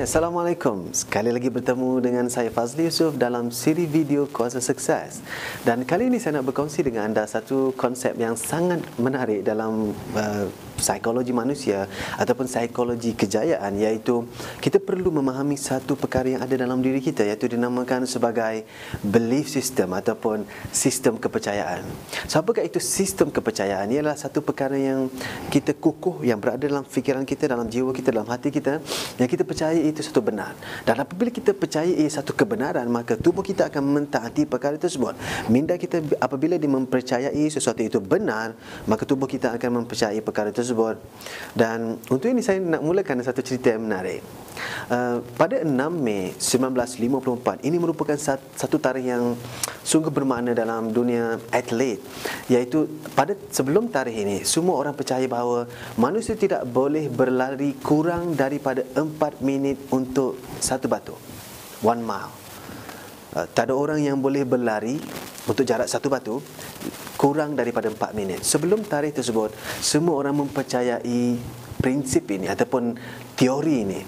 Hai, Assalamualaikum. Sekali lagi bertemu dengan saya Fazli Yusof dalam siri video Kuasa Sukses. Dan kali ini saya nak berkongsi dengan anda satu konsep yang sangat menarik dalam psikologi manusia ataupun psikologi kejayaan, iaitu kita perlu memahami satu perkara yang ada dalam diri kita, iaitu dinamakan sebagai belief system ataupun sistem kepercayaan. So, apakah itu sistem kepercayaan? Ialah satu perkara yang kita kukuh, yang berada dalam fikiran kita, dalam jiwa kita, dalam hati kita, yang kita percaya itu satu benar. Dan apabila kita percayai satu kebenaran, maka tubuh kita akan mentaati perkara tersebut. Minda kita apabila dia mempercayai sesuatu itu benar, maka tubuh kita akan mempercayai perkara tersebut. Dan untuk ini saya nak mulakan satu cerita yang menarik. Pada 6 Mei 1954, ini merupakan satu tarikh yang sungguh bermakna dalam dunia atlet, iaitu pada sebelum tarikh ini semua orang percaya bahawa manusia tidak boleh berlari kurang daripada 4 minit untuk satu batu, 1 mile. Tak ada orang yang boleh berlari untuk jarak satu batu kurang daripada 4 minit. Sebelum tarikh tersebut, semua orang mempercayai prinsip ini ataupun teori ini.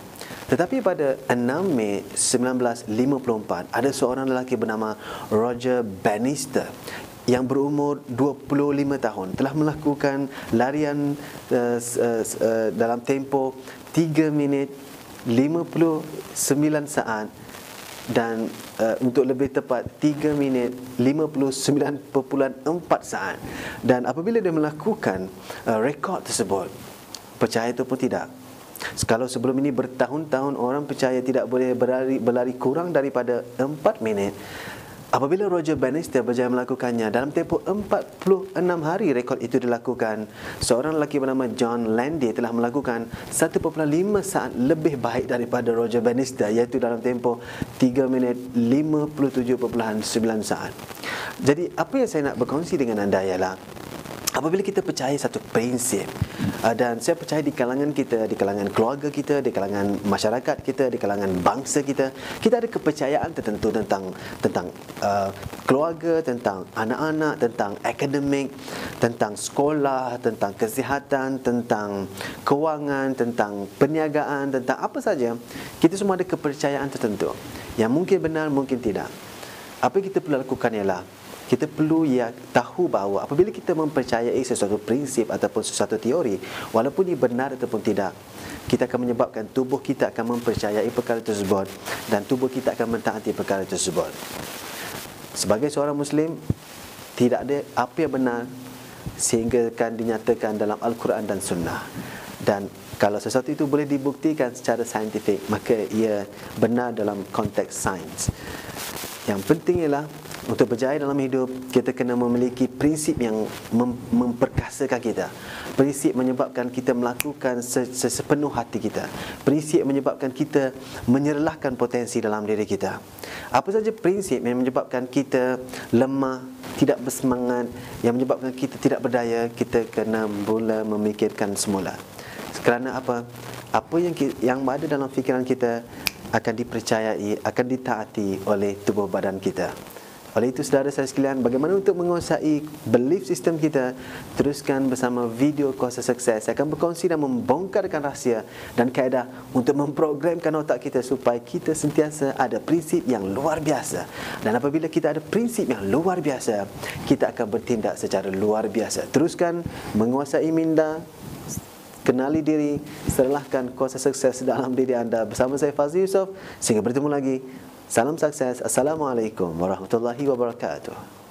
Tetapi pada 6 Mei 1954, ada seorang lelaki bernama Roger Bannister yang berumur 25 tahun telah melakukan larian dalam tempoh 3 minit 59 saat dan untuk lebih tepat 3 minit 59.4 saat. Dan apabila dia melakukan rekod tersebut, percaya ataupun tidak, kalau sebelum ini bertahun-tahun orang percaya tidak boleh berlari kurang daripada 4 minit, apabila Roger Bannister berjaya melakukannya dalam tempoh 46 hari rekod itu dilakukan, seorang lelaki bernama John Landy telah melakukan 1.5 saat lebih baik daripada Roger Bannister, iaitu dalam tempoh 3 minit 57.9 saat. Jadi apa yang saya nak berkongsi dengan anda ialah, apabila kita percaya satu prinsip, dan saya percaya di kalangan kita, di kalangan keluarga kita, di kalangan masyarakat kita, di kalangan bangsa kita, kita ada kepercayaan tertentu tentang keluarga, tentang anak-anak, tentang akademik, tentang sekolah, tentang kesihatan, tentang kewangan, tentang perniagaan, tentang apa saja. Kita semua ada kepercayaan tertentu yang mungkin benar, mungkin tidak. Apa yang kita perlu lakukan ialah kita perlu tahu bahawa apabila kita mempercayai sesuatu prinsip ataupun sesuatu teori, walaupun ia benar ataupun tidak, kita akan menyebabkan tubuh kita akan mempercayai perkara tersebut dan tubuh kita akan mentaati perkara tersebut. Sebagai seorang Muslim, tidak ada apa yang benar sehingga akan dinyatakan dalam Al-Quran dan Sunnah. Dan kalau sesuatu itu boleh dibuktikan secara saintifik, maka ia benar dalam konteks sains. Yang penting ialah untuk berjaya dalam hidup, kita kena memiliki prinsip yang memperkasakan kita. Prinsip menyebabkan kita melakukan sepenuh hati kita. Prinsip menyebabkan kita menyerlahkan potensi dalam diri kita. Apa saja prinsip yang menyebabkan kita lemah, tidak bersemangat, yang menyebabkan kita tidak berdaya, kita kena mula memikirkan semula. Kerana apa? Apa yang ada dalam fikiran kita akan dipercayai, akan ditaati oleh tubuh badan kita. Oleh itu, saudara saya sekalian, bagaimana untuk menguasai belief system kita? Teruskan bersama video Kuasa Sukses. Saya akan berkongsi dan membongkarkan rahsia dan kaedah untuk memprogramkan otak kita supaya kita sentiasa ada prinsip yang luar biasa. Dan apabila kita ada prinsip yang luar biasa, kita akan bertindak secara luar biasa. Teruskan menguasai minda, kenali diri, serahkan kuasa sukses dalam diri anda. Bersama saya Fazli Yusof. Sehingga bertemu lagi. Salam sukses. Assalamualaikum warahmatullahi wabarakatuh.